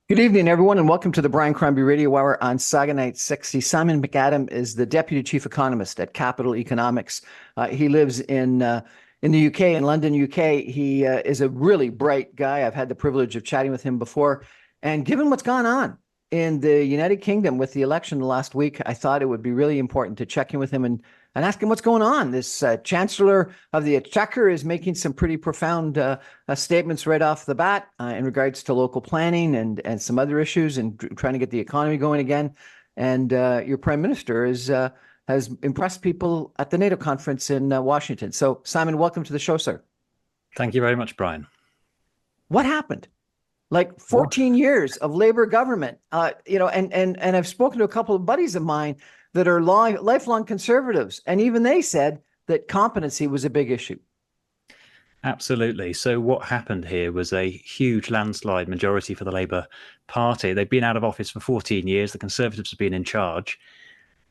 Good evening, everyone, and welcome to the Brian Crombie Radio Hour on Saga Night 60. Simon MacAdam is the Deputy Chief Economist at Capital Economics. He lives in the UK, in London, UK. He is a really bright guy. I've had the privilege of chatting with him before. And given what's gone on in the United Kingdom with the election last week, I thought it would be really important to check in with him and ask him what's going on. This Chancellor of the Exchequer is making some pretty profound statements right off the bat in regards to local planning and some other issues and trying to get the economy going again. And your Prime Minister has impressed people at the NATO conference in Washington. So, Simon, welcome to the show, sir. Thank you very much, Brian. What happened? Like 14 years of Labour government, and I've spoken to a couple of buddies of mine that are lifelong conservatives, and even they said that competency was a big issue. Absolutely. So what happened here was a huge landslide majority for the Labour Party. They've been out of office for 14 years. The Conservatives have been in charge.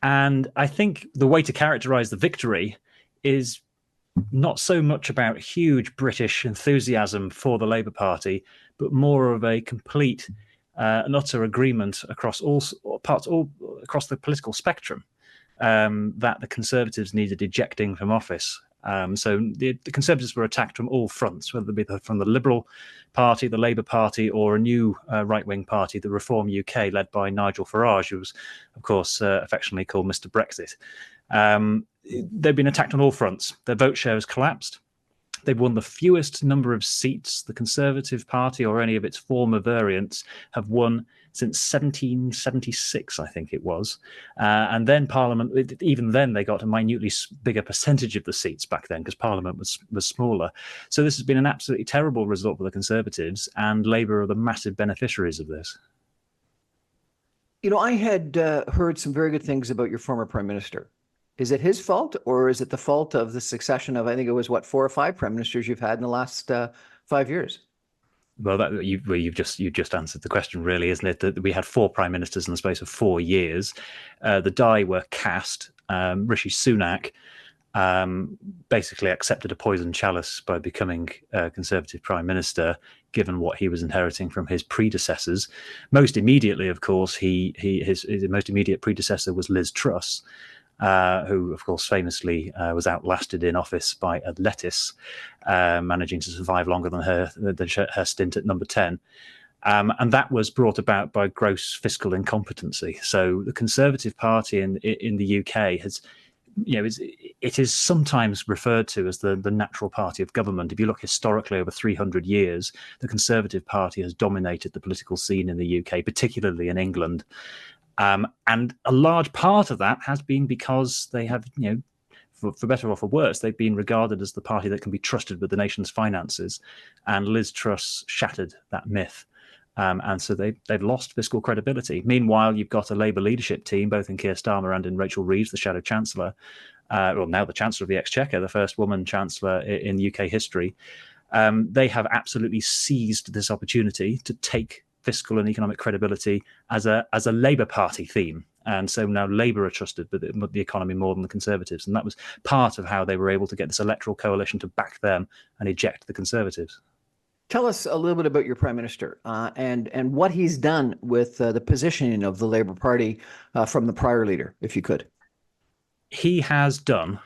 And I think the way to characterise the victory is not so much about huge British enthusiasm for the Labour Party, but more of a complete and utter agreement across all across the political spectrum that the Conservatives needed ejecting from office. So the Conservatives were attacked from all fronts, whether it be from the Liberal Party, the Labour Party, or a new right-wing party, the Reform UK, led by Nigel Farage, who was, of course, affectionately called Mr. Brexit. They've been attacked on all fronts. Their vote share has collapsed. They've won the fewest number of seats the Conservative Party or any of its former variants have won since 1776, I think it was. And then Parliament, even then, they got a minutely bigger percentage of the seats back then because Parliament was smaller. So this has been an absolutely terrible result for the Conservatives, and Labour are the massive beneficiaries of this. You know, I had heard some very good things about your former Prime Minister. Is it his fault, or is it the fault of the succession of, I think it was, 4 or 5 prime ministers you've had in the last 5 years? Well, you've just answered the question, really, isn't it? That we had 4 prime ministers in the space of 4 years. The die were cast. Rishi Sunak basically accepted a poisoned chalice by becoming Conservative Prime Minister, given what he was inheriting from his predecessors. Most immediately, of course, his most immediate predecessor was Liz Truss, who, of course, famously was outlasted in office by a lettuce, managing to survive longer than her stint at number 10. And that was brought about by gross fiscal incompetency. So the Conservative Party in the UK has, it is sometimes referred to as the natural party of government. If you look historically over 300 years, the Conservative Party has dominated the political scene in the UK, particularly in England. And a large part of that has been because they have, for better or for worse, they've been regarded as the party that can be trusted with the nation's finances. And Liz Truss shattered that myth. And so they've lost fiscal credibility. Meanwhile, you've got a Labour leadership team, both in Keir Starmer and in Rachel Reeves, the Shadow Chancellor, now the Chancellor of the Exchequer, the first woman Chancellor in UK history. They have absolutely seized this opportunity to take fiscal and economic credibility as a Labour Party theme. And so now Labour are trusted with the economy more than the Conservatives. And that was part of how they were able to get this electoral coalition to back them and eject the Conservatives. Tell us a little bit about your Prime Minister and what he's done with the positioning of the Labour Party from the prior leader, if you could. He has done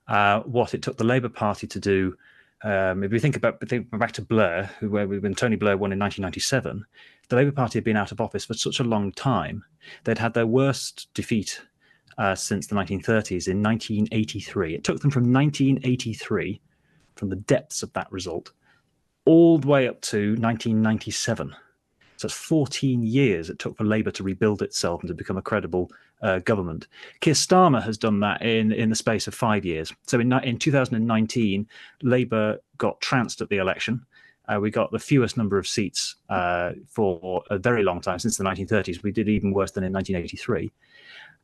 what it took the Labour Party to do. If we think back to Blair, when Tony Blair won in 1997, the Labour Party had been out of office for such a long time. They'd had their worst defeat since the 1930s in 1983. It took them from 1983, from the depths of that result, all the way up to 1997. So it's 14 years it took for Labour to rebuild itself and to become a credible government. Keir Starmer has done that in the space of 5 years. So in 2019, Labour got trounced at the election. We got the fewest number of seats for a very long time, since the 1930s. We did even worse than in 1983.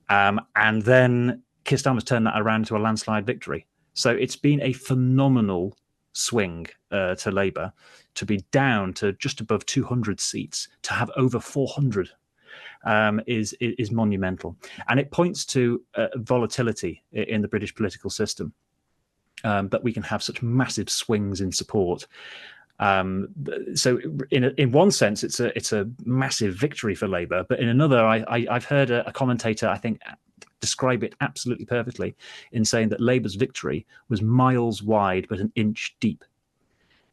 And then Keir Starmer's turned that around to a landslide victory. So it's been a phenomenal swing to Labour to be down to just above 200 seats, to have over 400 is monumental. And it points to volatility in the British political system, that we can have such massive swings in support. So in one sense, it's a massive victory for Labour, but in another, I've heard a commentator, I think, describe it absolutely perfectly in saying that Labour's victory was miles wide but an inch deep,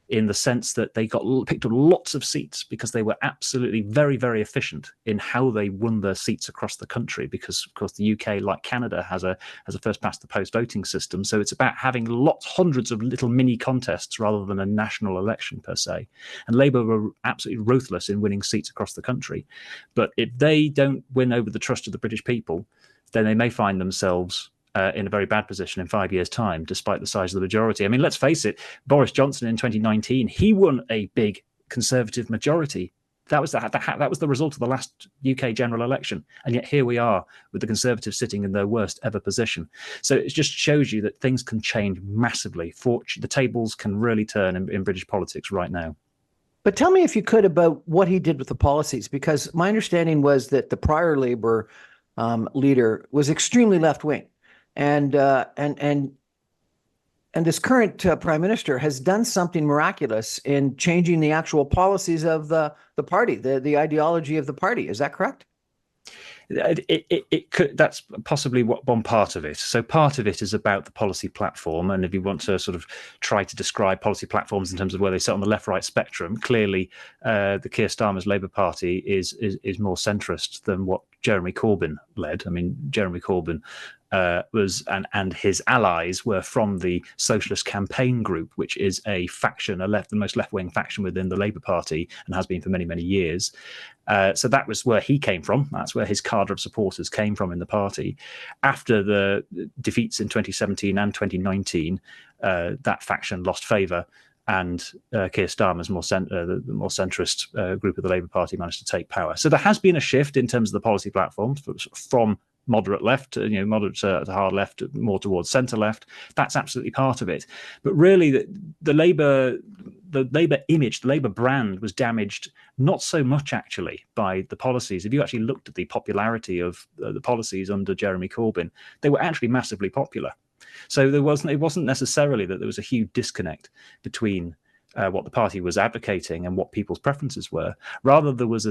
in the sense that they picked up lots of seats because they were absolutely very, very efficient in how they won their seats across the country. Because, of course, the UK, like Canada, has a first past the post voting system. So it's about having hundreds of little mini contests rather than a national election per se. And Labour were absolutely ruthless in winning seats across the country. But if they don't win over the trust of the British people, then they may find themselves in a very bad position in 5 years' time, despite the size of the majority. I mean, let's face it, Boris Johnson in 2019, he won a big Conservative majority. That was the result of the last UK general election. And yet here we are with the Conservatives sitting in their worst ever position. So it just shows you that things can change massively. The tables can really turn in British politics right now. But tell me, if you could, about what he did with the policies, because my understanding was that the prior Labour leader was extremely left-wing. And this current prime minister has done something miraculous in changing the actual policies of the party, the ideology of the party. Is that correct? It could. That's possibly one part of it. So part of it is about the policy platform, and if you want to sort of try to describe policy platforms in terms of where they sit on the left-right spectrum, clearly the Keir Starmer's Labour Party is more centrist than what Jeremy Corbyn led. I mean, Jeremy Corbyn was and his allies were from the Socialist Campaign Group, which is a faction, the most left-wing faction within the Labour Party, and has been for many, many years. So that was where he came from. That's where his cadre of supporters came from in the party. After the defeats in 2017 and 2019, that faction lost favour, and Keir Starmer's the more centrist group of the Labour Party managed to take power. So there has been a shift in terms of the policy platform from moderate left, moderate to hard left, more towards centre left. That's absolutely part of it. But really, the Labour image, the Labour brand, was damaged not so much actually by the policies. If you actually looked at the popularity of the policies under Jeremy Corbyn, they were actually massively popular. So it wasn't necessarily that there was a huge disconnect between what the party was advocating and what people's preferences were. Rather, there was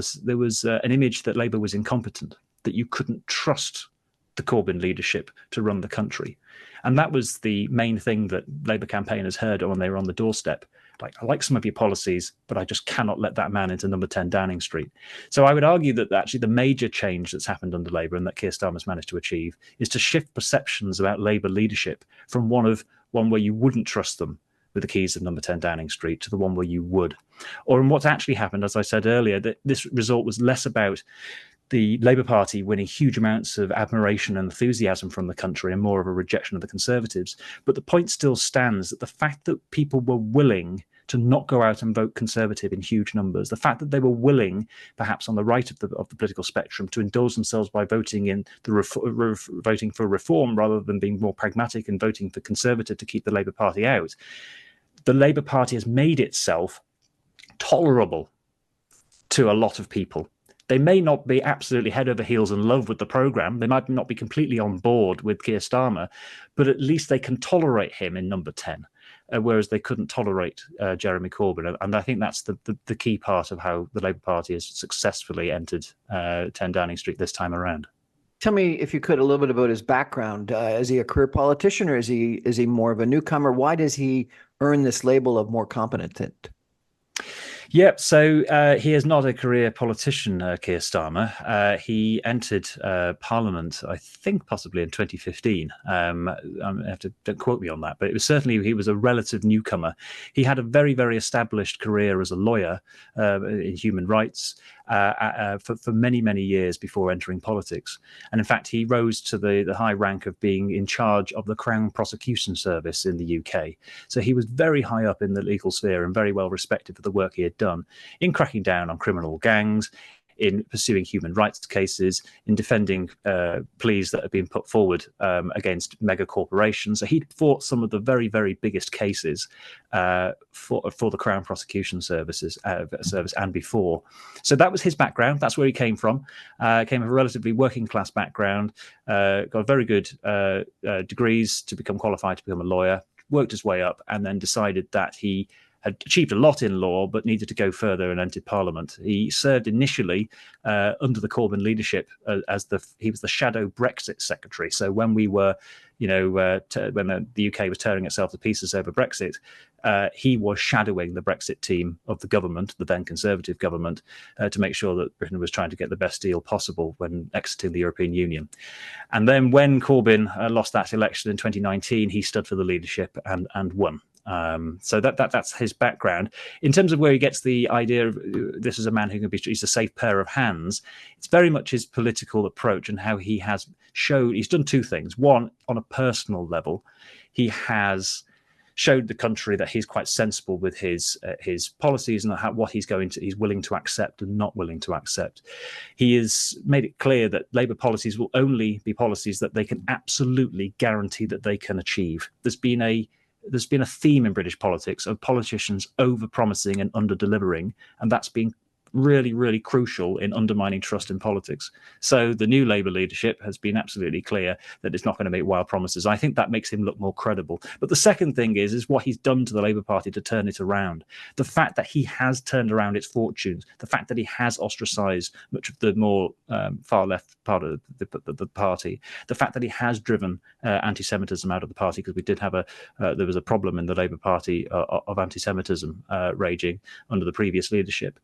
an image that Labour was incompetent, that you couldn't trust the Corbyn leadership to run the country. And that was the main thing that Labour campaigners heard when they were on the doorstep. Like, I like some of your policies, but I just cannot let that man into number 10 Downing Street. So I would argue that actually the major change that's happened under Labour and that Keir Starmer's managed to achieve is to shift perceptions about Labour leadership from one where you wouldn't trust them with the keys of number 10 Downing Street to the one where you would. Or in what's actually happened, as I said earlier, that this result was less about the Labour Party winning huge amounts of admiration and enthusiasm from the country and more of a rejection of the Conservatives. But the point still stands that the fact that people were willing to not go out and vote Conservative in huge numbers, the fact that they were willing, perhaps on the right of the political spectrum, to indulge themselves by voting in voting for reform rather than being more pragmatic and voting for Conservative to keep the Labour Party out, the Labour Party has made itself tolerable to a lot of people. They may not be absolutely head over heels in love with the programme. They might not be completely on board with Keir Starmer, but at least they can tolerate him in number 10, whereas they couldn't tolerate Jeremy Corbyn. And I think that's the key part of how the Labour Party has successfully entered 10 Downing Street this time around. Tell me, if you could, a little bit about his background. Is he a career politician, or is he more of a newcomer? Why does he earn this label of more competent? Yeah, so he is not a career politician, Keir Starmer. He entered Parliament, I think, possibly in 2015. I have to, don't quote me on that, but it was certainly, he was a relative newcomer. He had a very, very established career as a lawyer in human rights for many, many years before entering politics. And in fact, he rose to the high rank of being in charge of the Crown Prosecution Service in the UK. So he was very high up in the legal sphere and very well respected for the work he had done in cracking down on criminal gangs, in pursuing human rights cases, in defending pleas that have been put forward against mega corporations. So he fought some of the very, very biggest cases for the Crown Prosecution Service and before. So that was his background. That's where he came from. Came from a relatively working class background, got very good degrees to become qualified to become a lawyer, worked his way up, and then decided that he had achieved a lot in law, but needed to go further and entered Parliament. He served initially under the Corbyn leadership he was the shadow Brexit secretary. So when we were, when the UK was tearing itself to pieces over Brexit, he was shadowing the Brexit team of the government, the then Conservative government, to make sure that Britain was trying to get the best deal possible when exiting the European Union. And then when Corbyn lost that election in 2019, he stood for the leadership and won. So that's his background. In terms of where he gets the idea of this is a man who can be, he's a safe pair of hands, it's very much his political approach and how he has showed, he's done two things. One, on a personal level, he has showed the country that he's quite sensible with his policies and what he's willing to accept and not willing to accept. He has made it clear that Labour policies will only be policies that they can absolutely guarantee that they can achieve. There's been a theme in British politics of politicians over-promising and under-delivering, and that's been really, really crucial in undermining trust in politics. So the new Labour leadership has been absolutely clear that it's not going to make wild promises. I think that makes him look more credible. But the second thing is what he's done to the Labour Party to turn it around. The fact that he has turned around its fortunes, the fact that he has ostracised much of the more far left part of the party, the fact that he has driven anti-Semitism out of the party, because we did have there was a problem in the Labour Party of anti-Semitism raging under the previous leadership.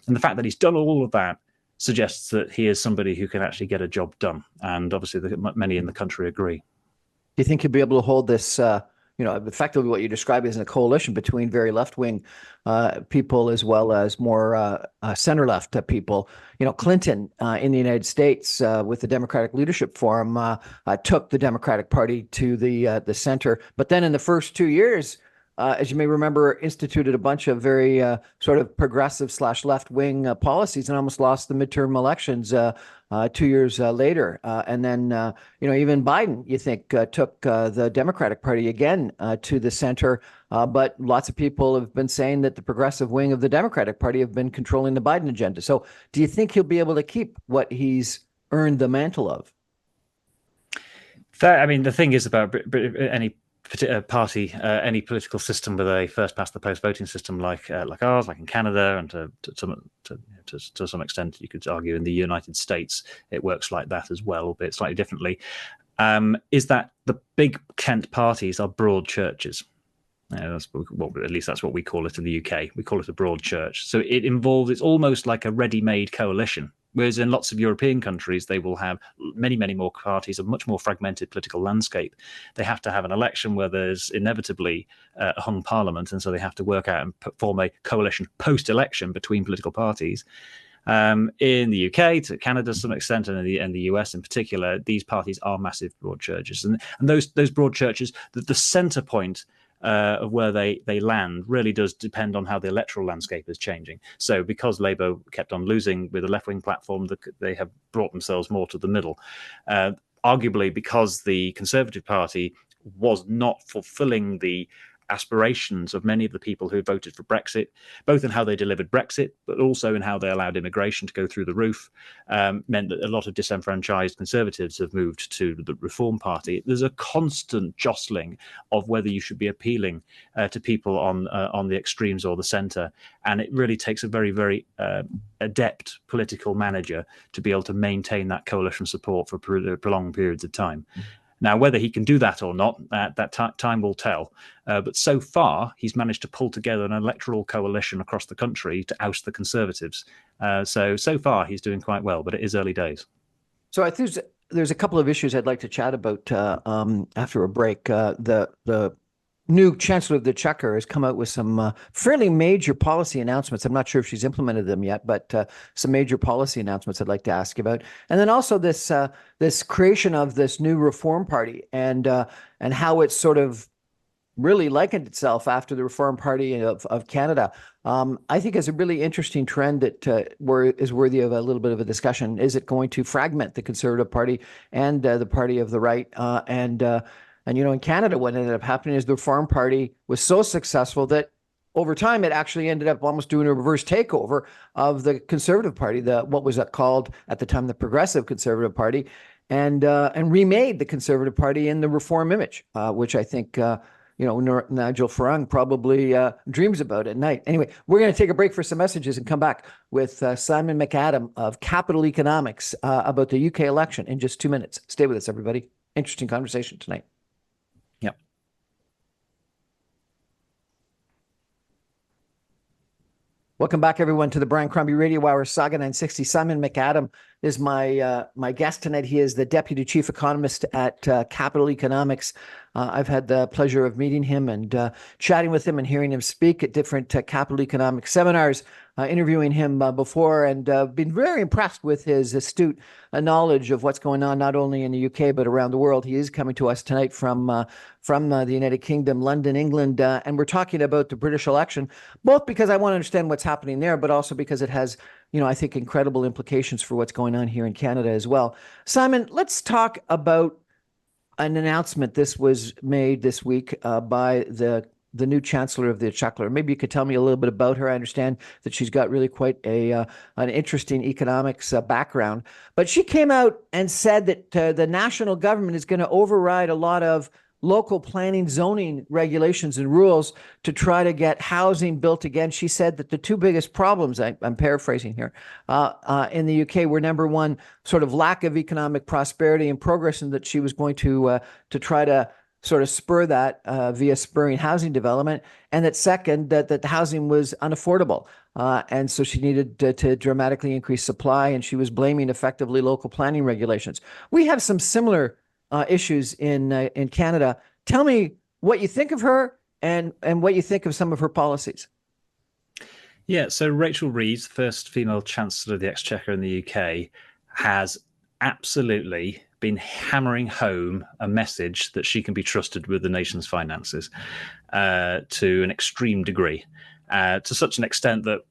And the fact that he's done all of that suggests that he is somebody who can actually get a job done. And obviously, many in the country agree. Do you think he'll be able to hold this, effectively what you describe as a coalition between very left-wing people as well as more center-left people? Clinton in the United States with the Democratic Leadership Forum took the Democratic Party to the center. But then in the first 2 years, as you may remember, instituted a bunch of very sort of progressive / left-wing policies and almost lost the midterm elections 2 years later. And then, even Biden, you think, took the Democratic Party again to the center. But lots of people have been saying that the progressive wing of the Democratic Party have been controlling the Biden agenda. So do you think he'll be able to keep what he's earned the mantle of? The thing is about any party, any political system with a first past the post voting system like ours, like in Canada, and to some extent you could argue in the United States it works like that as well, albeit slightly differently, is that the big tent parties are broad churches. At least that's what we call it in the UK. We call it a broad church. So it's almost like a ready-made coalition. Whereas in lots of European countries, they will have many, many more parties, a much more fragmented political landscape. They have to have an election where there's inevitably a hung parliament, and so they have to work out and form a coalition post-election between political parties. In the UK, to Canada to some extent, and in the US in particular, these parties are massive broad churches. And those broad churches, the centre point of where they land really does depend on how the electoral landscape is changing. So because Labour kept on losing with a left-wing platform, they have brought themselves more to the middle. Arguably because the Conservative Party was not fulfilling the aspirations of many of the people who voted for Brexit, both in how they delivered Brexit, but also in how they allowed immigration to go through the roof, meant that a lot of disenfranchised Conservatives have moved to the Reform Party. There's a constant jostling of whether you should be appealing to people on the extremes or the centre, and it really takes a very, very adept political manager to be able to maintain that coalition support for prolonged periods of time. Now, whether he can do that or not, time will tell. But so far, he's managed to pull together an electoral coalition across the country to oust the Conservatives. So far, he's doing quite well, but it is early days. So I think there's a couple of issues I'd like to chat about after a break. The new Chancellor of the Exchequer has come out with some fairly major policy announcements. I'm not sure if she's implemented them yet, but some major policy announcements I'd like to ask you about. And then also this creation of this new Reform Party and how it's sort of really likened itself after the Reform Party of Canada. I think is a really interesting trend that is worthy of a little bit of a discussion. Is it going to fragment the Conservative Party and the party of the right? And, in Canada, what ended up happening is the Reform Party was so successful that over time, it actually ended up almost doing a reverse takeover of the Conservative Party, what was called at the time the Progressive Conservative Party, and remade the Conservative Party in the Reform image, which I think Nigel Farage probably dreams about at night. Anyway, we're going to take a break for some messages and come back with Simon MacAdam of Capital Economics about the UK election in just 2 minutes. Stay with us, everybody. Interesting conversation tonight. Yep. Welcome back, everyone, to the Brian Crombie Radio Hour, Saga 960. Simon MacAdam is my guest tonight. He is the Deputy Chief Economist at Capital Economics. I've had the pleasure of meeting him and chatting with him and hearing him speak at different Capital Economics seminars, interviewing him before, and been very impressed with his astute knowledge of what's going on, not only in the UK, but around the world. He is coming to us tonight from the United Kingdom, London, England, and we're talking about the British election, both because I want to understand what's happening there, but also because it has, I think, incredible implications for what's going on here in Canada as well. Simon, let's talk about an announcement. This was made this week by the new Chancellor of the Exchequer. Maybe you could tell me a little bit about her. I understand that she's got really quite an interesting economics background. But she came out and said that the national government is going to override a lot of local planning, zoning regulations and rules to try to get housing built again. She said that the two biggest problems, I'm paraphrasing here, in the UK were, number one, sort of lack of economic prosperity and progress, and that she was going to try to sort of spur that via spurring housing development, and that second, that the housing was unaffordable. And so she needed to dramatically increase supply, and she was blaming effectively local planning regulations. We have some similar issues in Canada. Tell me what you think of her and what you think of some of her policies. Yeah, so Rachel Reeves, first female Chancellor of the Exchequer in the UK, has absolutely been hammering home a message that she can be trusted with the nation's finances to an extreme degree, to such an extent that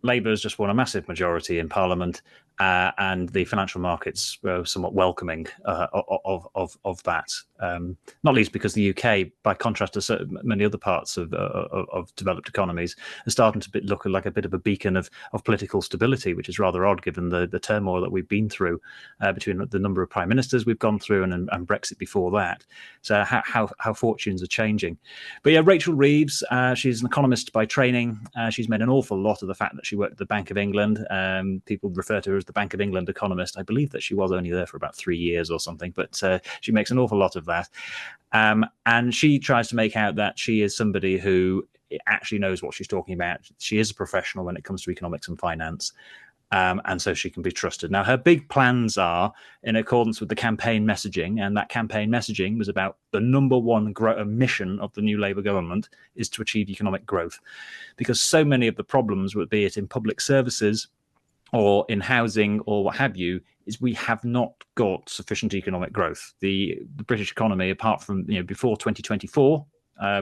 Labour has just won a massive majority in Parliament, and the financial markets were somewhat welcoming of that. Not least because the UK, by contrast to many other parts of developed economies, is starting to look like a bit of a beacon of political stability, which is rather odd given the turmoil that we've been through between the number of prime ministers we've gone through and Brexit before that. So how fortunes are changing. But yeah, Rachel Reeves, she's an economist by training. She's made an awful lot of the fact that she worked at the Bank of England. People refer to her as the Bank of England economist. I believe that she was only there for about 3 years or something, but she makes an awful lot of that. And she tries to make out that she is somebody who actually knows what she's talking about. She is a professional when it comes to economics and finance. And so she can be trusted. Now, her big plans are in accordance with the campaign messaging, and that campaign messaging was about the number one mission of the new Labour government is to achieve economic growth, because so many of the problems, be it in public services or in housing or what have you, is we have not got sufficient economic growth. The British economy, apart from before 2024,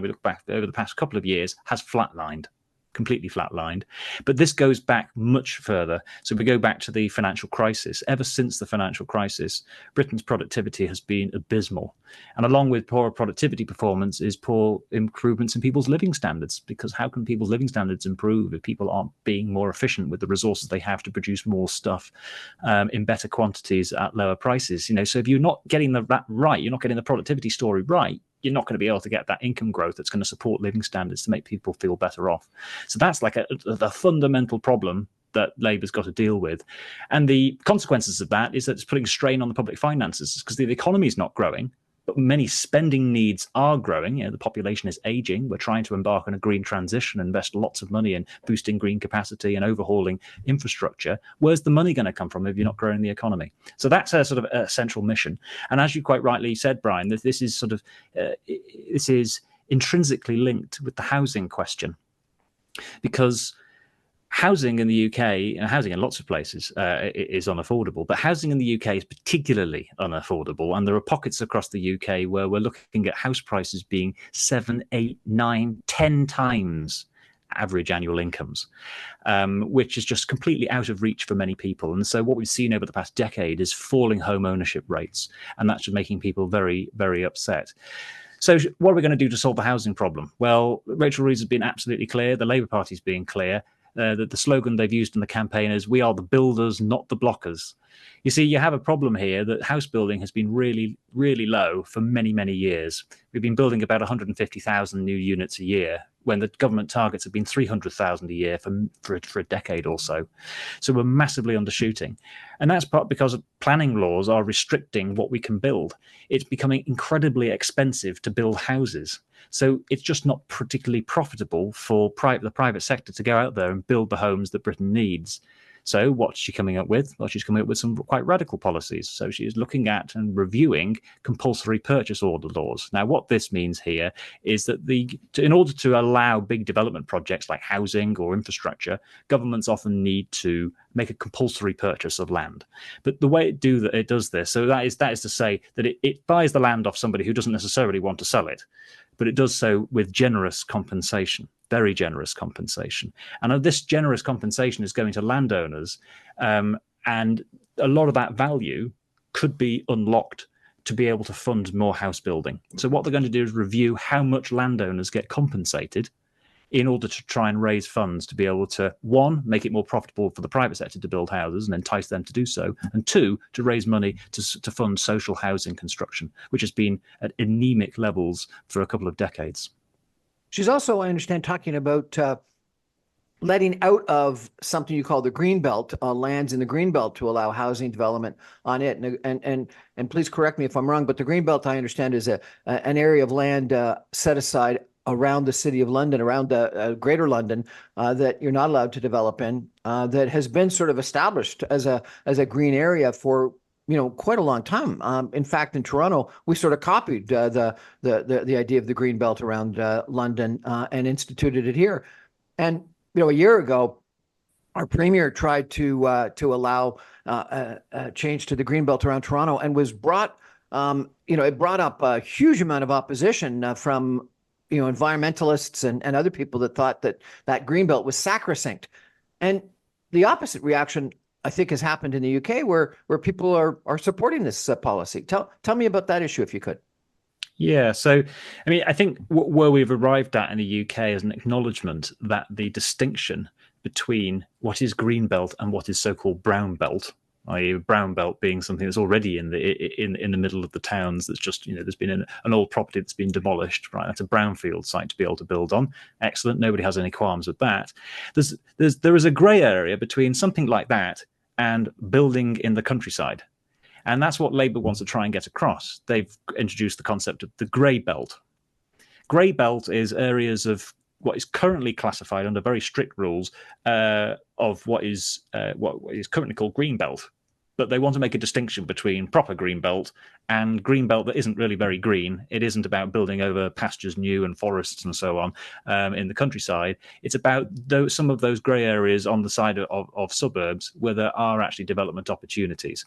we look back over the past couple of years, has flatlined. Completely flatlined. But this goes back much further. So we go back to the financial crisis. Ever since the financial crisis, Britain's productivity has been abysmal. And along with poor productivity performance is poor improvements in people's living standards, because how can people's living standards improve if people aren't being more efficient with the resources they have to produce more stuff in better quantities at lower prices? So if you're not getting that right, you're not getting the productivity story right, you're not going to be able to get that income growth that's going to support living standards to make people feel better off. So that's like the fundamental problem that Labour's got to deal with. And the consequences of that is that it's putting strain on the public finances, because the economy is not growing, but many spending needs are growing. The population is aging. We're trying to embark on a green transition, invest lots of money in boosting green capacity and overhauling infrastructure. Where's the money going to come from if you're not growing the economy? So that's a sort of a central mission. And as you quite rightly said, Brian, this is sort of this is intrinsically linked with the housing question, because housing in the UK, and housing in lots of places, is unaffordable, but housing in the UK is particularly unaffordable. And there are pockets across the UK where we're looking at house prices being 7, 8, 9, 10 times average annual incomes, which is just completely out of reach for many people. And so what we've seen over the past decade is falling home ownership rates, and that's just making people very, very upset. So what are we going to do to solve the housing problem? Well, Rachel Reeves has been absolutely clear. The Labour Party's being clear. The slogan they've used in the campaign is "We are the builders, not the blockers." You see, you have a problem here that house building has been really, really low for many, many years. We've been building about 150,000 new units a year when the government targets have been 300,000 a year for a decade or so. So we're massively undershooting. And that's part because planning laws are restricting what we can build. It's becoming incredibly expensive to build houses. So it's just not particularly profitable for the private sector to go out there and build the homes that Britain needs. So what's she coming up with? Well, she's coming up with some quite radical policies. So she is looking at and reviewing compulsory purchase order laws. Now, what this means here is that in order to allow big development projects like housing or infrastructure, governments often need to make a compulsory purchase of land. But the way it does this, so that is to say that it buys the land off somebody who doesn't necessarily want to sell it, but it does so with generous compensation. Very generous compensation. And this generous compensation is going to landowners, and a lot of that value could be unlocked to be able to fund more house building. So what they're going to do is review how much landowners get compensated in order to try and raise funds to be able to, one, make it more profitable for the private sector to build houses and entice them to do so, and two, to raise money to fund social housing construction, which has been at anemic levels for a couple of decades. She's also, I understand, talking about letting out of something you call the Greenbelt, lands in the Greenbelt to allow housing development on it. And please correct me if I'm wrong, but the Greenbelt, I understand, is an area of land set aside around the city of London, around Greater London, that you're not allowed to develop in, that has been sort of established as a green area for quite a long time. In fact, in Toronto, we sort of copied the idea of the green belt around London and instituted it here. And a year ago, our premier tried to allow a change to the green belt around Toronto, and was brought. It brought up a huge amount of opposition from environmentalists and other people that thought that green belt was sacrosanct. And the opposite reaction, I think, has happened in the UK, where people are supporting this policy. Tell me about that issue, if you could. Yeah, so I mean, I think where we've arrived at in the UK is an acknowledgement that the distinction between what is green belt and what is so-called brown belt, i.e., brown belt being something that's already in the middle of the towns, that's just there's been an old property that's been demolished, right? That's a brownfield site to be able to build on. Excellent, nobody has any qualms with that. There is a grey area between something like that and building in the countryside. And that's what Labour wants to try and get across. They've introduced the concept of the grey belt. Grey belt is areas of what is currently classified under very strict rules of what is currently called green belt. But they want to make a distinction between proper green belt and green belt that isn't really very green. It isn't about building over pastures new and forests and so on in the countryside. It's about some of those grey areas on the side of suburbs where there are actually development opportunities.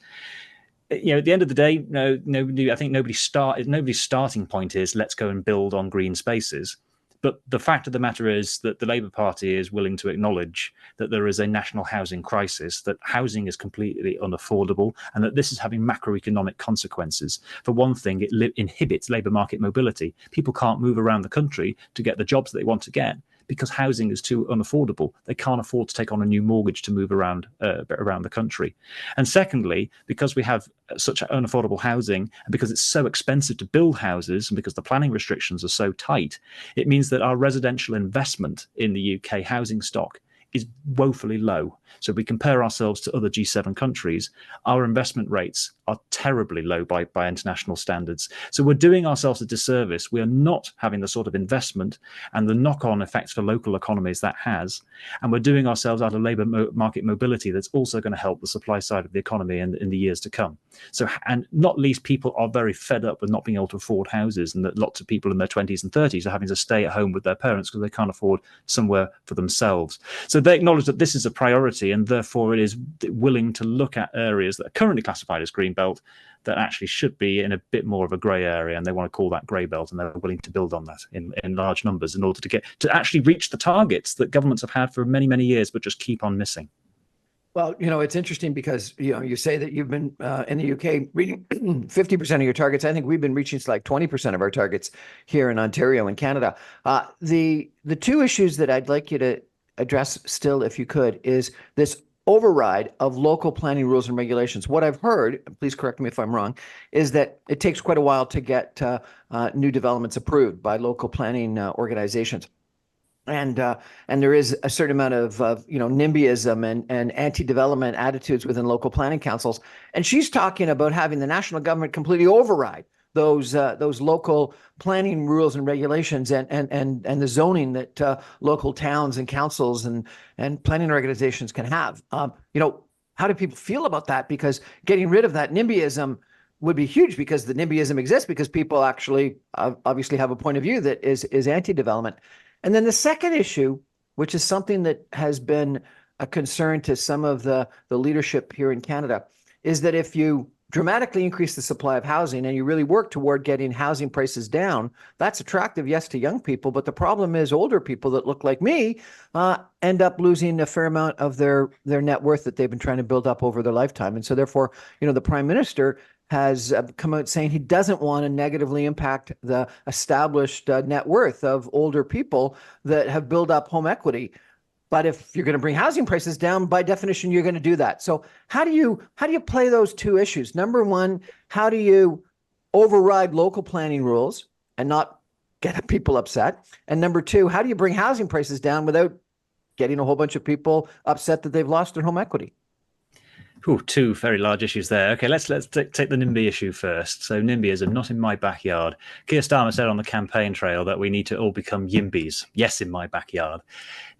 At the end of the day, I think nobody's starting point is let's go and build on green spaces. But the fact of the matter is that the Labour Party is willing to acknowledge that there is a national housing crisis, that housing is completely unaffordable, and that this is having macroeconomic consequences. For one thing, it inhibits labour market mobility. People can't move around the country to get the jobs that they want to get because housing is too unaffordable. They can't afford to take on a new mortgage to move around the country. And secondly, because we have such unaffordable housing, and because it's so expensive to build houses, and because the planning restrictions are so tight, it means that our residential investment in the UK housing stock is woefully low. So if we compare ourselves to other G7 countries, our investment rates are terribly low by international standards. So we're doing ourselves a disservice. We are not having the sort of investment and the knock-on effects for local economies that has. And we're doing ourselves out of labour market mobility that's also going to help the supply side of the economy in the years to come. So, and not least, people are very fed up with not being able to afford houses, and that lots of people in their 20s and 30s are having to stay at home with their parents because they can't afford somewhere for themselves. So they acknowledge that this is a priority, and therefore it is willing to look at areas that are currently classified as green belt that actually should be in a bit more of a grey area, and they want to call that grey belt, and they're willing to build on that in large numbers in order to actually reach the targets that governments have had for many, many years but just keep on missing. Well, it's interesting because, you say that you've been in the UK reaching 50% of your targets. I think we've been reaching like 20% of our targets here in Ontario and Canada. The two issues that I'd like you address still, if you could, is this override of local planning rules and regulations. What I've heard, please correct me if I'm wrong, is that it takes quite a while to get new developments approved by local planning organizations. And there is a certain amount of NIMBYism and anti-development attitudes within local planning councils. And she's talking about having the national government completely override those local planning rules and regulations and the zoning that local towns and councils and planning organizations can have. How do people feel about that? Because getting rid of that NIMBYism would be huge, because the NIMBYism exists because people actually obviously have a point of view that is anti-development. And then the second issue, which is something that has been a concern to some of the leadership here in Canada, is that if you dramatically increase the supply of housing and you really work toward getting housing prices down, that's attractive, yes, to young people. But the problem is older people that look like me end up losing a fair amount of their net worth that they've been trying to build up over their lifetime. And so therefore, the Prime Minister has come out saying he doesn't want to negatively impact the established net worth of older people that have built up home equity. But if you're going to bring housing prices down, by definition, you're going to do that. So how do you play those two issues? Number one, how do you override local planning rules and not get people upset? And number two, how do you bring housing prices down without getting a whole bunch of people upset that they've lost their home equity? Ooh, two very large issues there. Okay, let's take the NIMBY issue first. So NIMBYism, not in my backyard. Keir Starmer said on the campaign trail that we need to all become YIMBYs. Yes, in my backyard.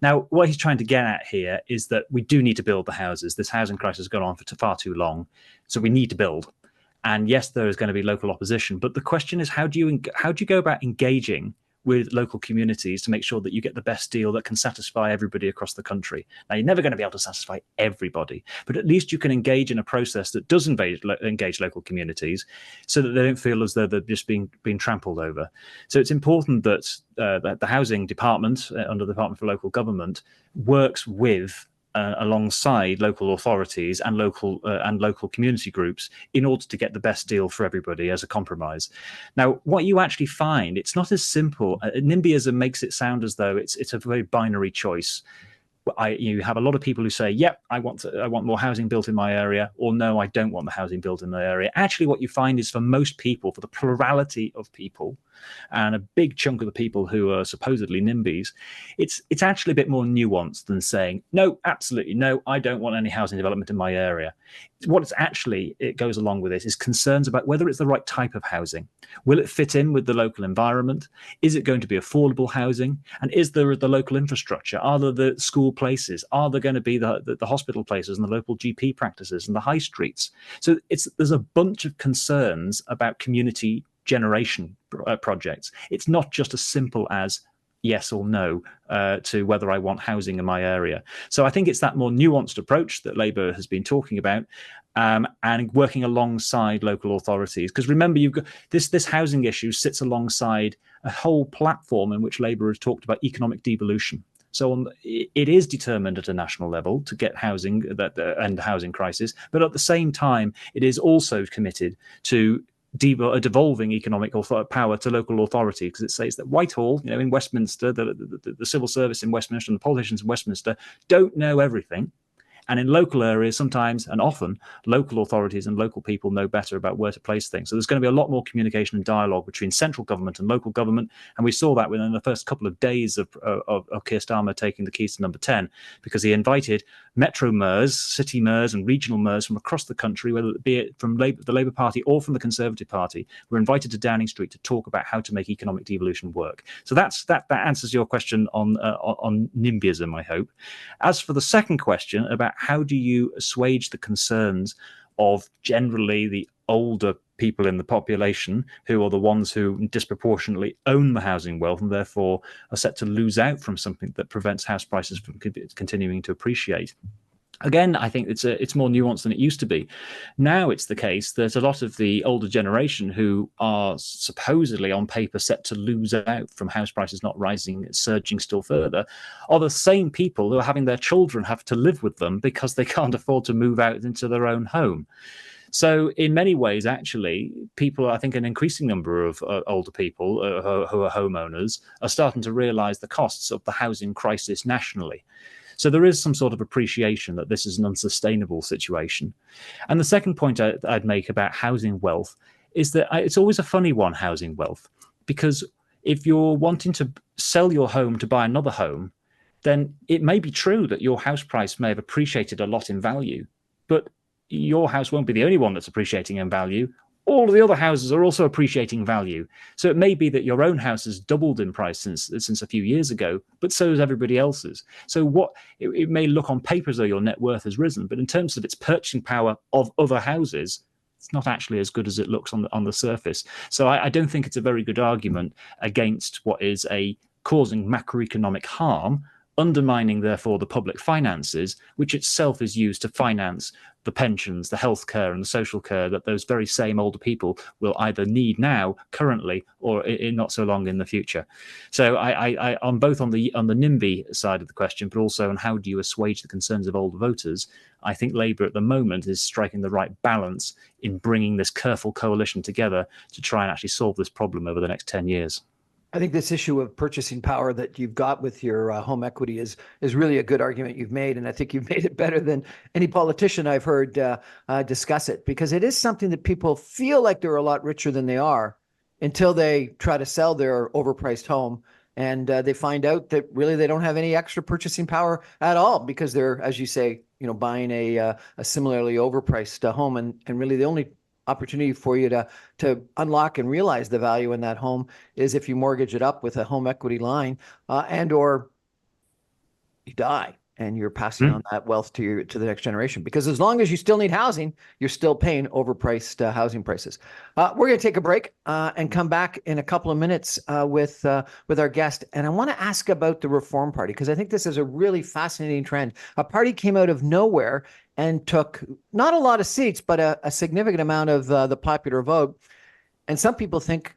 Now, what he's trying to get at here is that we do need to build the houses. This housing crisis has gone on for far too long, so we need to build. And yes, there is going to be local opposition, but the question is, how do you go about engaging with local communities to make sure that you get the best deal that can satisfy everybody across the country? Now, you're never going to be able to satisfy everybody, but at least you can engage in a process that does engage local communities so that they don't feel as though they're just being trampled over. So it's important that the housing department under the Department for Local Government works with alongside local authorities and local community groups in order to get the best deal for everybody as a compromise. Now, what you actually find, it's not as simple. NIMBYism makes it sound as though it's a very binary choice. You have a lot of people who say, yep, I want more housing built in my area, or no, I don't want the housing built in my area. Actually, what you find is for most people, for the plurality of people, and a big chunk of the people who are supposedly NIMBYs, it's actually a bit more nuanced than saying, no, absolutely no, I don't want any housing development in my area. It goes along with this is concerns about whether it's the right type of housing. Will it fit in with the local environment? Is it going to be affordable housing? And is there the local infrastructure? Are there the school places? Are there going to be the hospital places and the local GP practices and the high streets? So there's a bunch of concerns about community generation projects. It's not just as simple as yes or no to whether I want housing in my area. So I think it's that more nuanced approach that Labour has been talking about, and working alongside local authorities. Because remember, you've got this housing issue sits alongside a whole platform in which Labour has talked about economic devolution. So it is determined at a national level to get housing and the housing crisis, but at the same time, it is also committed to devolving economic power to local authority, because it says that Whitehall, in Westminster, the civil service in Westminster and the politicians in Westminster don't know everything. And in local areas, sometimes and often, local authorities and local people know better about where to place things. So there's going to be a lot more communication and dialogue between central government and local government. And we saw that within the first couple of days of Keir Starmer taking the keys to number 10, because he invited metro mayors, city mayors and regional mayors from across the country, whether it be from the Labour Party or from the Conservative Party, were invited to Downing Street to talk about how to make economic devolution work. So that answers your question on NIMBYism, I hope. As for the second question about how do you assuage the concerns of generally the older people in the population, who are the ones who disproportionately own the housing wealth and therefore are set to lose out from something that prevents house prices from continuing to appreciate? Again, I think it's more nuanced than it used to be. Now it's the case that a lot of the older generation who are supposedly on paper set to lose out from house prices not rising, surging still further, are the same people who are having their children have to live with them because they can't afford to move out into their own home. So in many ways, actually, people, I think an increasing number of older people who are homeowners are starting to realize the costs of the housing crisis nationally. So there is some sort of appreciation that this is an unsustainable situation. And the second point I'd make about housing wealth is that it's always a funny one, housing wealth, because if you're wanting to sell your home to buy another home, then it may be true that your house price may have appreciated a lot in value, but your house won't be the only one that's appreciating in value. All of the other houses are also appreciating value. So it may be that your own house has doubled in price since a few years ago, but so has everybody else's. So it may look on paper as though your net worth has risen, but in terms of its purchasing power of other houses, it's not actually as good as it looks on the surface. So I don't think it's a very good argument against what is causing macroeconomic harm, undermining, therefore, the public finances, which itself is used to finance the pensions, the healthcare, and the social care that those very same older people will either need now, currently, or in not so long in the future. So I'm both on the NIMBY side of the question, but also on how do you assuage the concerns of older voters. I think Labour at the moment is striking the right balance in bringing this careful coalition together to try and actually solve this problem over the next 10 years. I think this issue of purchasing power that you've got with your home equity is really a good argument you've made, and I think you've made it better than any politician I've heard discuss it, because it is something that people feel like they're a lot richer than they are until they try to sell their overpriced home, and they find out that really they don't have any extra purchasing power at all because they're, as you say, buying a similarly overpriced home, and really the only opportunity for you to unlock and realize the value in that home is if you mortgage it up with a home equity line, and or you die and you're passing on that wealth to the next generation. Because as long as you still need housing, you're still paying overpriced housing prices. We're going to take a break and come back in a couple of minutes with our guest. And I want to ask about the Reform Party, because I think this is a really fascinating trend. A party came out of nowhere and took not a lot of seats, but a significant amount of the popular vote. And some people think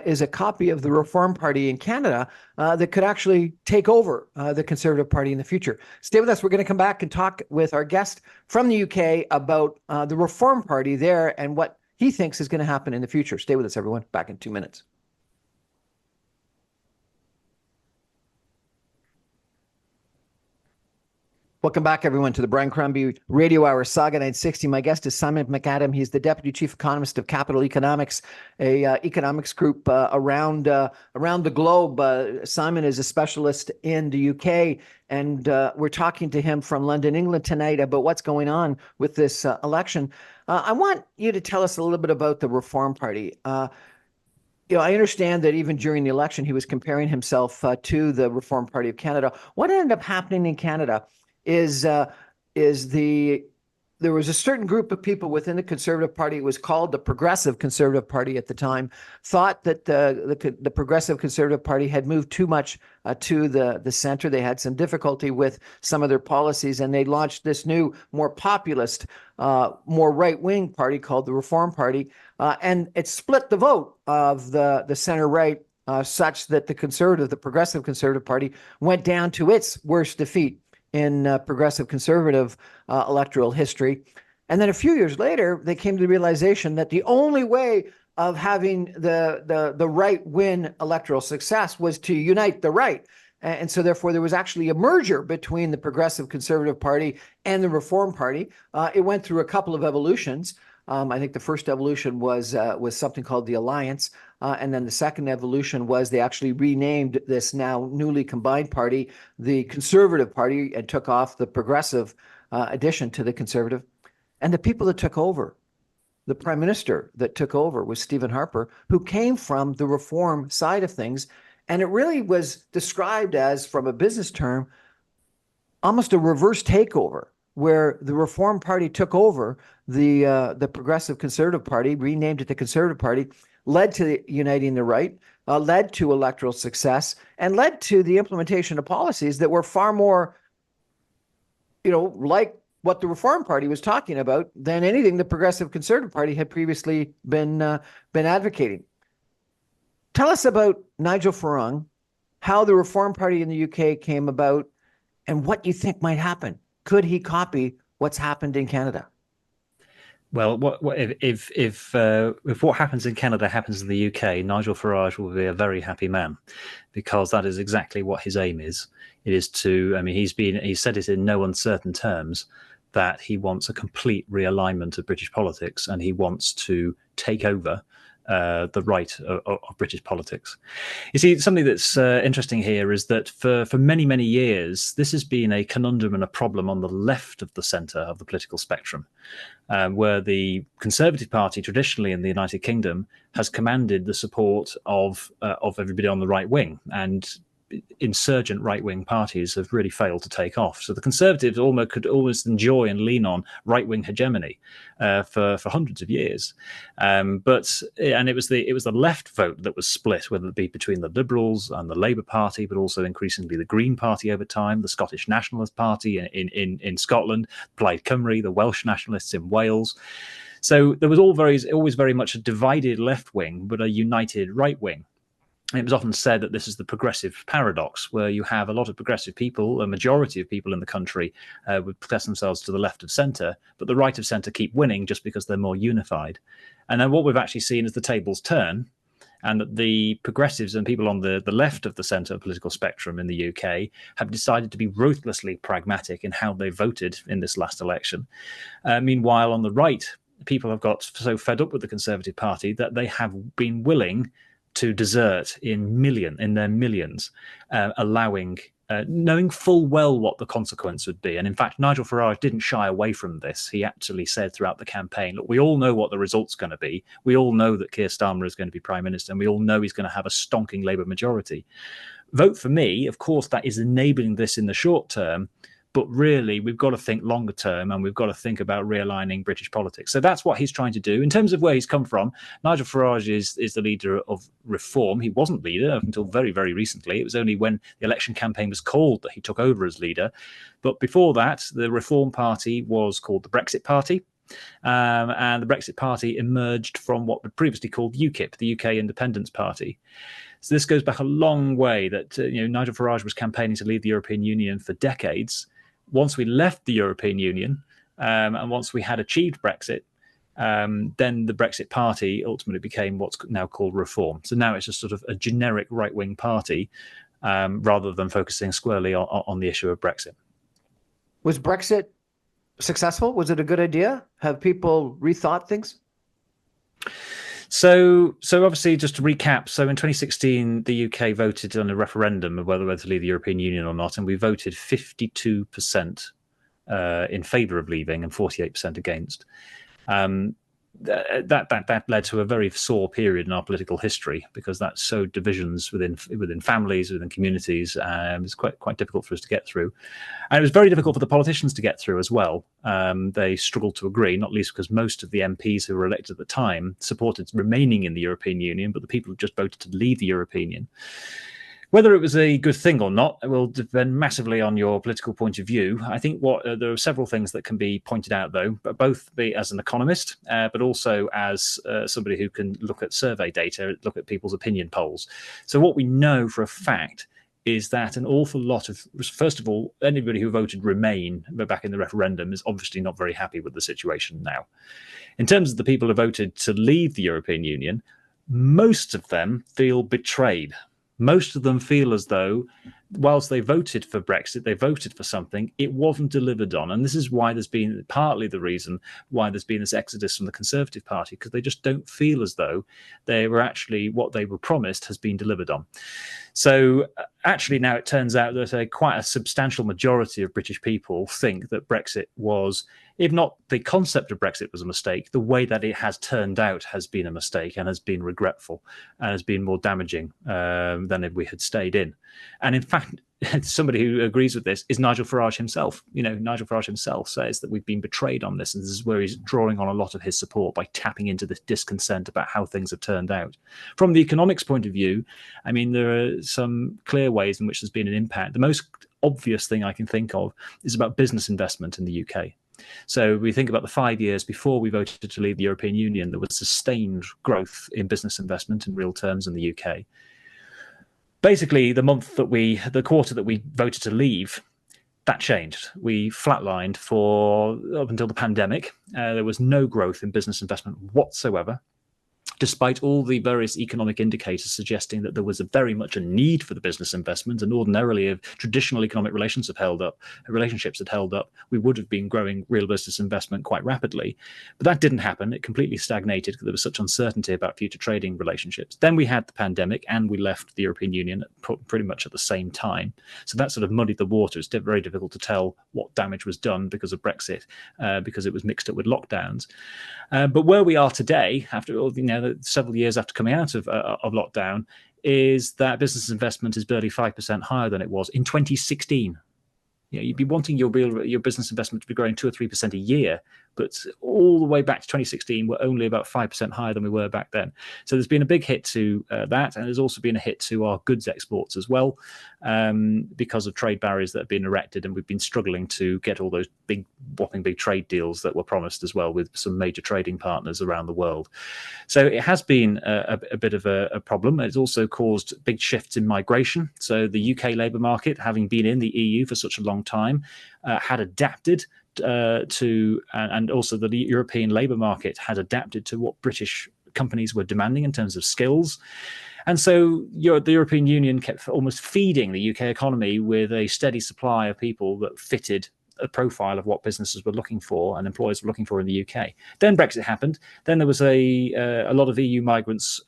is a copy of the Reform Party in Canada that could actually take over the Conservative Party in the future. Stay with us. We're going to come back and talk with our guest from the UK about the Reform Party there and what he thinks is going to happen in the future. Stay with us, everyone. Back in 2 minutes. Welcome back, everyone, to the Brian Crombie Radio Hour, Saga 960. My guest is Simon MacAdam. He's the Deputy Chief Economist of Capital Economics, a economics group around the globe. Simon is a specialist in the UK, and we're talking to him from London, England tonight about what's going on with this election. I want you to tell us a little bit about the Reform Party. I understand that even during the election, he was comparing himself to the Reform Party of Canada. What ended up happening in Canada is there was a certain group of people within the Conservative Party, it was called the Progressive Conservative Party at the time, thought that the Progressive Conservative Party had moved too much to the center. They had some difficulty with some of their policies, and they launched this new, more populist, more right-wing party called the Reform Party, and it split the vote of the center-right such that the Progressive Conservative Party went down to its worst defeat in progressive conservative electoral history. And then a few years later, they came to the realization that the only way of having the right win electoral success was to unite the right. And so therefore, there was actually a merger between the Progressive Conservative Party and the Reform Party. It went through a couple of evolutions. I think the first evolution was something called the Alliance. And then the second evolution was they actually renamed this now newly combined party the Conservative Party and took off the progressive addition to the Conservative. And the people that took over, the Prime Minister that took over was Stephen Harper, who came from the reform side of things. And it really was described as, from a business term, almost a reverse takeover, where the Reform Party took over the Progressive Conservative Party, renamed it the Conservative Party, led to uniting the right, led to electoral success, and led to the implementation of policies that were far more, like what the Reform Party was talking about than anything the Progressive Conservative Party had previously been advocating. Tell us about Nigel Farage, how the Reform Party in the UK came about, and what you think might happen. Could he copy what's happened in Canada? Well, if what happens in Canada happens in the UK, Nigel Farage will be a very happy man, because that is exactly what his aim is. It is to, I mean, he's said it in no uncertain terms that he wants a complete realignment of British politics, and he wants to take over the right of British politics. You see, something that's interesting here is that for many, many years, this has been a conundrum and a problem on the left of the centre of the political spectrum, where the Conservative Party traditionally in the United Kingdom has commanded the support of everybody on the right wing, and insurgent right-wing parties have really failed to take off. So the Conservatives almost could always enjoy and lean on right-wing hegemony for hundreds of years. But it was the left vote that was split, whether it be between the Liberals and the Labour Party, but also increasingly the Green Party over time, the Scottish Nationalist Party in Scotland, Plaid Cymru, the Welsh Nationalists in Wales. So there was always very much a divided left wing, but a united right wing. It was often said that this is the progressive paradox, where you have a lot of progressive people, a majority of people in the country would place themselves to the left of centre, but the right of centre keep winning just because they're more unified. And then what we've actually seen is the tables turn, and that the progressives and people on the left of the centre political spectrum in the UK have decided to be ruthlessly pragmatic in how they voted in this last election. Meanwhile, on the right, people have got so fed up with the Conservative Party that they have been willing to desert in their millions, knowing full well what the consequence would be. And in fact, Nigel Farage didn't shy away from this. He actually said throughout the campaign, look, we all know what the result's going to be. We all know that Keir Starmer is going to be Prime Minister, and we all know he's going to have a stonking Labour majority. Vote for me, of course, that is enabling this in the short term. But really, we've got to think longer term, and we've got to think about realigning British politics. So that's what he's trying to do. In terms of where he's come from, Nigel Farage is the leader of Reform. He wasn't leader up until very, very recently. It was only when the election campaign was called that he took over as leader. But before that, the Reform Party was called the Brexit Party. And the Brexit Party emerged from what was previously called UKIP, the UK Independence Party. So this goes back a long way, that Nigel Farage was campaigning to leave the European Union for decades. Once we left the European Union, and once we had achieved Brexit, then the Brexit Party ultimately became what's now called Reform. So now it's just sort of a generic right-wing party, rather than focusing squarely on the issue of Brexit. Was Brexit successful? Was it a good idea? Have people rethought things? So obviously, just to recap, so in 2016, the UK voted on a referendum of whether to leave the European Union or not, and we voted 52% in favour of leaving and 48% against. That led to a very sore period in our political history, because that sowed divisions within families, within communities. It was quite difficult for us to get through, and it was very difficult for the politicians to get through as well. They struggled to agree, not least because most of the MPs who were elected at the time supported remaining in the European Union, but the people who just voted to leave the European Union. Whether it was a good thing or not, it will depend massively on your political point of view. I think there are several things that can be pointed out, though, both as an economist, but also as somebody who can look at survey data, look at people's opinion polls. So what we know for a fact is that an awful lot of, first of all, anybody who voted Remain back in the referendum is obviously not very happy with the situation now. In terms of the people who voted to leave the European Union, most of them feel betrayed. Most of them feel as though, whilst they voted for Brexit, they voted for something, it wasn't delivered on. And this is why there's been partly the reason why there's been this exodus from the Conservative Party, because they just don't feel as though they were actually, what they were promised has been delivered on. So actually now it turns out that quite a substantial majority of British people think that Brexit was, if not the concept of Brexit was a mistake, the way that it has turned out has been a mistake and has been regretful and has been more damaging than if we had stayed in. And in fact, somebody who agrees with this is Nigel Farage himself. Nigel Farage himself says that we've been betrayed on this, and this is where he's drawing on a lot of his support by tapping into this discontent about how things have turned out. From the economics point of view, I mean, there are some clear ways in which there's been an impact. The most obvious thing I can think of is about business investment in the UK. So we think about the 5 years before we voted to leave the European Union, there was sustained growth in business investment in real terms in the UK. Basically, the quarter that we voted to leave, that changed. We flatlined for up until the pandemic. There was no growth in business investment whatsoever, despite all the various economic indicators suggesting that there was very much a need for the business investment, and ordinarily if traditional economic relationships had held up, we would have been growing real business investment quite rapidly. But that didn't happen. It completely stagnated because there was such uncertainty about future trading relationships. Then we had the pandemic, and we left the European Union pretty much at the same time. So that sort of muddied the water. It's very difficult to tell what damage was done because of Brexit, because it was mixed up with lockdowns. But where we are today, after several years after coming out of lockdown, is that business investment is barely 5% higher than it was in 2016. You'd be wanting your business investment to be growing 2 or 3% a year, but all the way back to 2016, we're only about 5% higher than we were back then. So there's been a big hit to that, and there's also been a hit to our goods exports as well, because of trade barriers that have been erected, and we've been struggling to get all those whopping big trade deals that were promised as well with some major trading partners around the world. So it has been a bit of a problem. It's also caused big shifts in migration. So the UK labour market, having been in the EU for such a long time, had adapted to, and also the European labour market had adapted to what British companies were demanding in terms of skills. And so the European Union kept almost feeding the UK economy with a steady supply of people that fitted a profile of what businesses were looking for and employers were looking for in the UK. Then Brexit happened. Then there was a lot of EU migrants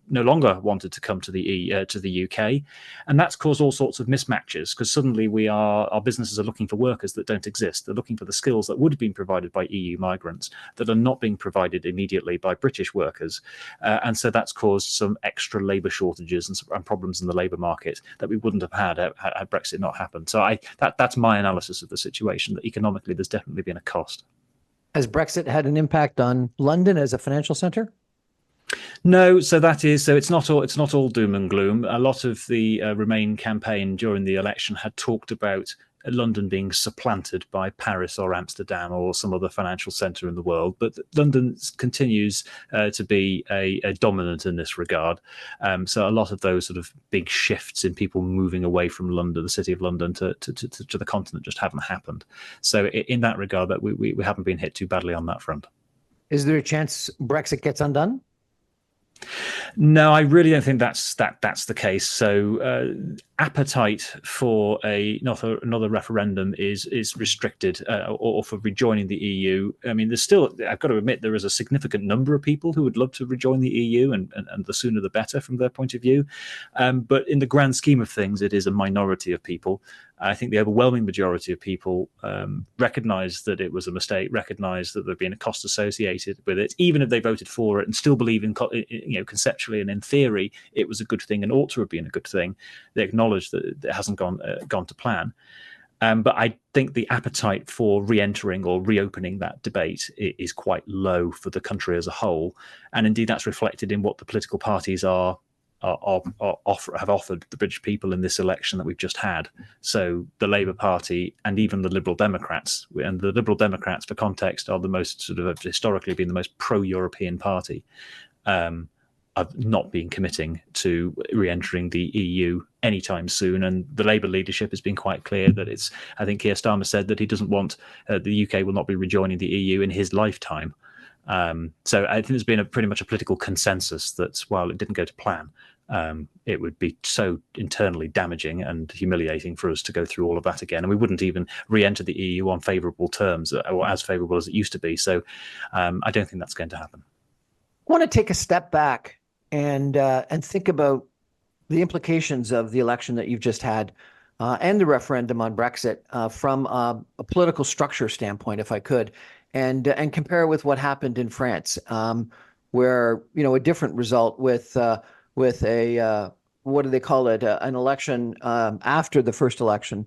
no longer wanted to come to the UK, and that's caused all sorts of mismatches, because suddenly our businesses are looking for workers that don't exist. They're looking for the skills that would have been provided by EU migrants that are not being provided immediately by British workers, and so that's caused some extra labour shortages and problems in the labour market that we wouldn't have had Brexit not happened. So that's my analysis of the situation. That economically there's definitely been a cost. Has Brexit had an impact on London as a financial center? No, so it's not all doom and gloom. A lot of the Remain campaign during the election had talked about London being supplanted by Paris or Amsterdam or some other financial centre in the world, but London continues to be a dominant in this regard. So a lot of those sort of big shifts in people moving away from London, the city of London, to the continent just haven't happened. So in that regard, that we haven't been hit too badly on that front. Is there a chance Brexit gets undone? No, I really don't think that's the case. So appetite for another referendum is restricted, or for rejoining the EU. I mean, there's still, I've got to admit, there is a significant number of people who would love to rejoin the EU, and the sooner the better from their point of view. But in the grand scheme of things, it is a minority of people. I think the overwhelming majority of people recognise that it was a mistake, recognise that there'd been a cost associated with it, even if they voted for it and still believe in, conceptually and in theory, it was a good thing and ought to have been a good thing. They acknowledge that it hasn't gone to plan. But I think the appetite for re-entering or reopening that debate is quite low for the country as a whole. And indeed, that's reflected in what the political parties have offered the British people in this election that we've just had. So the Labour Party and even the Liberal Democrats, and the Liberal Democrats, for context, are the most sort of historically been the most pro-European party, have not been committing to re-entering the EU anytime soon. And the Labour leadership has been quite clear that I think Keir Starmer said that he doesn't want, the UK will not be rejoining the EU in his lifetime. So I think there's been pretty much a political consensus that while it didn't go to plan, it would be so internally damaging and humiliating for us to go through all of that again, and we wouldn't even re-enter the EU on favourable terms, or as favourable as it used to be. So I don't think that's going to happen. I want to take a step back and think about the implications of the election that you've just had, and the referendum on Brexit, from a political structure standpoint, if I could, and compare it with what happened in France, where a different result with a what do they call it, an election after the first election,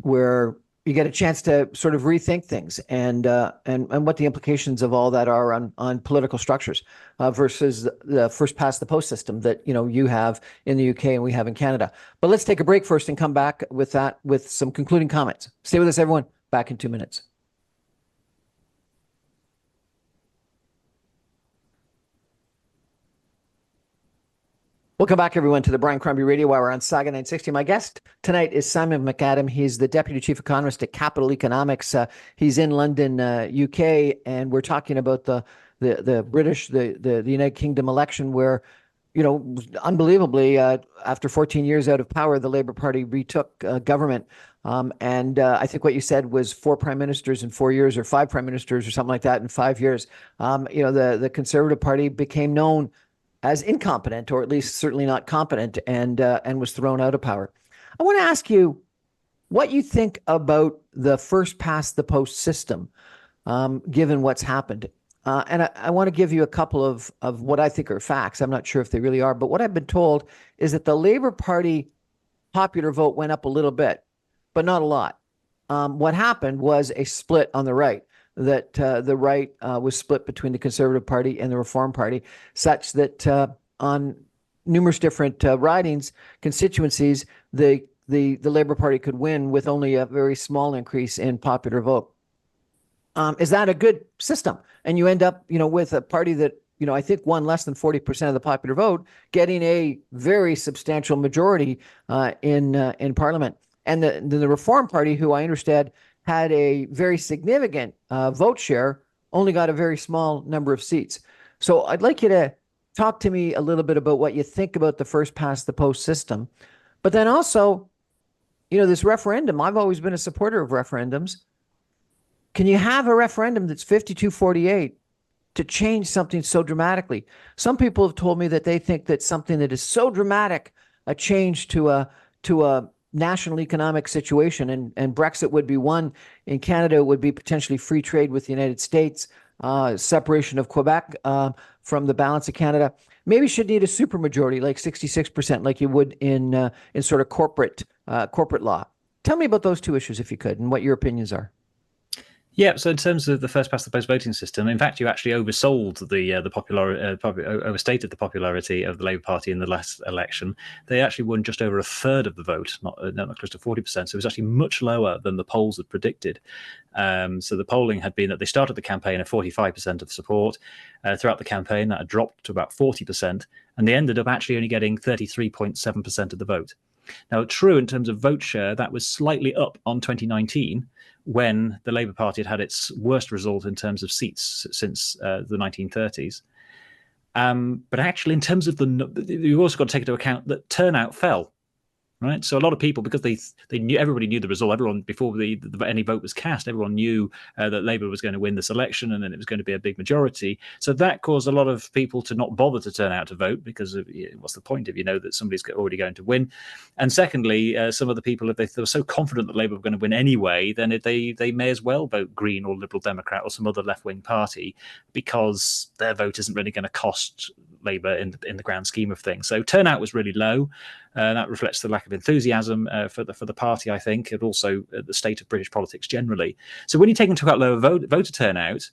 where you get a chance to sort of rethink things and what the implications of all that are on political structures, versus the first past the post system that you have in the UK and we have in Canada. But let's take a break first and come back with some concluding comments. Stay with us, everyone. Back in 2 minutes. Welcome back, everyone, to the Brian Crombie Radio Hour on Saga 960. My guest tonight is Simon MacAdam. He's the Deputy Chief Economist at Capital Economics. He's in London, UK, and we're talking about the United Kingdom election where, unbelievably, after 14 years out of power, the Labour Party retook government. And I think what you said was 4 prime ministers in 4 years, or 5 prime ministers, or something like that in 5 years. The Conservative Party became known as incompetent, or at least certainly not competent, and was thrown out of power. I want to ask you what you think about the first past the post system, given what's happened. And I want to give you a couple of what I think are facts. I'm not sure if they really are, but what I've been told is that the Labour Party popular vote went up a little bit, but not a lot. What happened was a split on the right. That the right was split between the Conservative Party and the Reform Party, such that on numerous different ridings, constituencies, the Labour Party could win with only a very small increase in popular vote. Is that a good system? And you end up, with a party that, I think won less than 40% of the popular vote, getting a very substantial majority in Parliament. And the Reform Party, who I understand had a very significant vote share, only got a very small number of seats. So I'd like you to talk to me a little bit about what you think about the first past the post system. But then also, this referendum, I've always been a supporter of referendums. Can you have a referendum that's 52-48 to change something so dramatically? Some people have told me that they think that something that is so dramatic, a change to a national economic situation, and Brexit would be one. In Canada, it would be potentially free trade with the United States, separation of Quebec from the balance of Canada. Maybe should need a supermajority, like 66%, like you would in sort of corporate law. Tell me about those two issues, if you could, and what your opinions are. Yeah, so in terms of the first past the post voting system, in fact, you actually overstated the popularity of the Labour Party in the last election. They actually won just over a third of the vote, not close to 40%. So it was actually much lower than the polls had predicted. So the polling had been that they started the campaign at 45% of support. Throughout the campaign, that had dropped to about 40%, and they ended up actually only getting 33.7% of the vote. Now, true, in terms of vote share, that was slightly up on 2019, when the Labour Party had its worst result in terms of seats since the 1930s. But actually, in terms of you've also got to take into account that turnout fell. Right, so a lot of people, because they knew, everybody knew the result. Everyone, before any vote was cast, everyone knew that Labour was going to win this election, and then it was going to be a big majority. So that caused a lot of people to not bother to turn out to vote, because what's the point if you know that somebody's already going to win? And secondly, some of the people, if they were so confident that Labour were going to win anyway, then they may as well vote Green or Liberal Democrat or some other left-wing party, because their vote isn't really going to cost Labour in the grand scheme of things. So turnout was really low. That reflects the lack of enthusiasm for the party, I think, and also the state of British politics generally. So when you take into account lower voter turnout,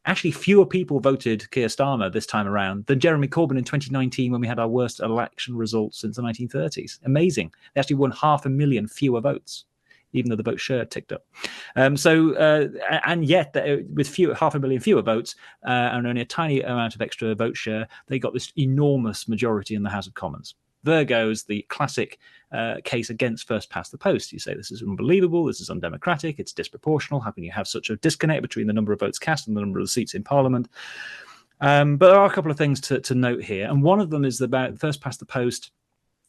actually fewer people voted Keir Starmer this time around than Jeremy Corbyn in 2019, when we had our worst election results since the 1930s. Amazing. They actually won 500,000 fewer votes, even though the vote share ticked up. And yet, with 500,000 fewer votes and only a tiny amount of extra vote share, they got this enormous majority in the House of Commons. There goes the classic case against first past the post. You say this is unbelievable, this is undemocratic, it's disproportional. How can you have such a disconnect between the number of votes cast and the number of seats in Parliament? But there are a couple of things to note here, and one of them is about first past the post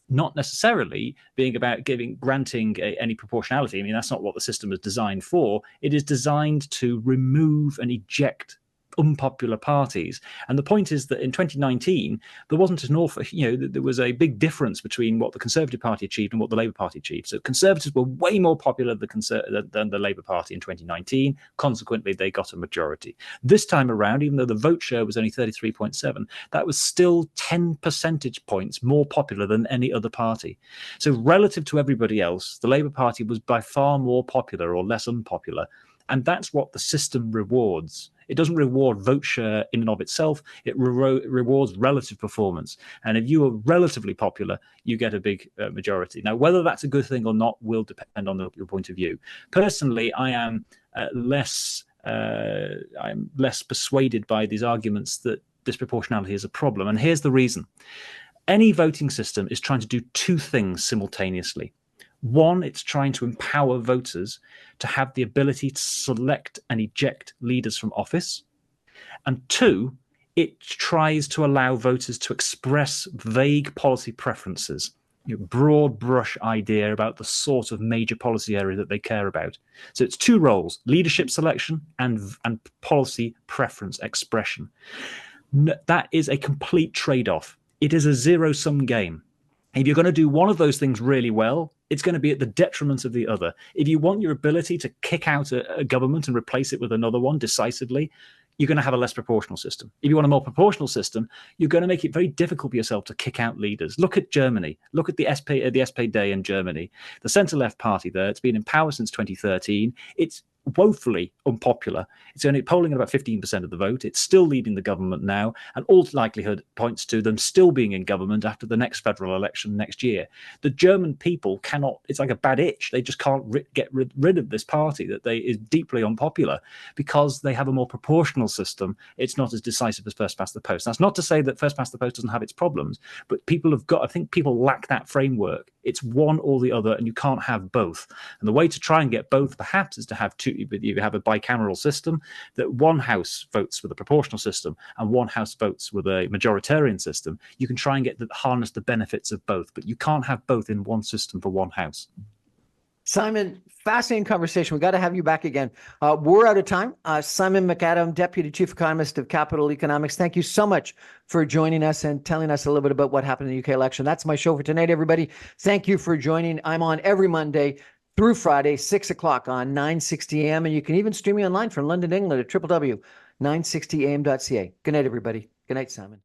not necessarily being about granting any proportionality. I mean, that's not what the system is designed for. It is designed to remove and eject unpopular parties. And the point is that in 2019, there wasn't an awful, there was a big difference between what the Conservative Party achieved and what the Labour Party achieved. So Conservatives were way more popular than the Labour Party in 2019. Consequently, they got a majority. This time around, even though the vote share was only 33.7, that was still 10 percentage points more popular than any other party. So relative to everybody else, the Labour Party was by far more popular or less unpopular. And that's what the system rewards. It doesn't reward vote share in and of itself. It rewards relative performance. And if you are relatively popular, you get a big majority. Now, whether that's a good thing or not will depend on your point of view. Personally, I am less persuaded by these arguments that disproportionality is a problem. And here's the reason. Any voting system is trying to do two things simultaneously. One, it's trying to empower voters to have the ability to select and eject leaders from office. And two, it tries to allow voters to express vague policy preferences, broad brush idea about the sort of major policy area that they care about. So it's two roles: leadership selection and policy preference expression. That is a complete trade-off. It is a zero-sum game. If you're going to do one of those things really well, it's going to be at the detriment of the other. If you want your ability to kick out a government and replace it with another one decisively, you're going to have a less proportional system. If you want a more proportional system, you're going to make it very difficult for yourself to kick out leaders. Look at Germany. Look at the SPD in Germany. The centre-left party there, it's been in power since 2013. It's woefully unpopular. It's only polling at about 15% of the vote. It's still leading the government now, and all likelihood points to them still being in government after the next federal election next year. The German people cannot, it's like a bad itch. They just can't get rid of this party that is deeply unpopular because they have a more proportional system. It's not as decisive as first past the post. That's not to say that first past the post doesn't have its problems, but I think people lack that framework. It's one or the other, and you can't have both. And the way to try and get both perhaps is to have two. You have a bicameral system that one house votes with a proportional system and one house votes with a majoritarian system. You can try and harness the benefits of both, but you can't have both in one system for one house. Simon, fascinating conversation. We got to have you back again. We're out of time. Simon MacAdam, Deputy Chief Economist of Capital Economics, thank you so much for joining us and telling us a little bit about what happened in the UK election. That's my show for tonight, everybody. Thank you for joining. I'm on every Monday through Friday, 6 o'clock on 960 AM. And you can even stream me online from London, England at www.960am.ca. Good night, everybody. Good night, Simon.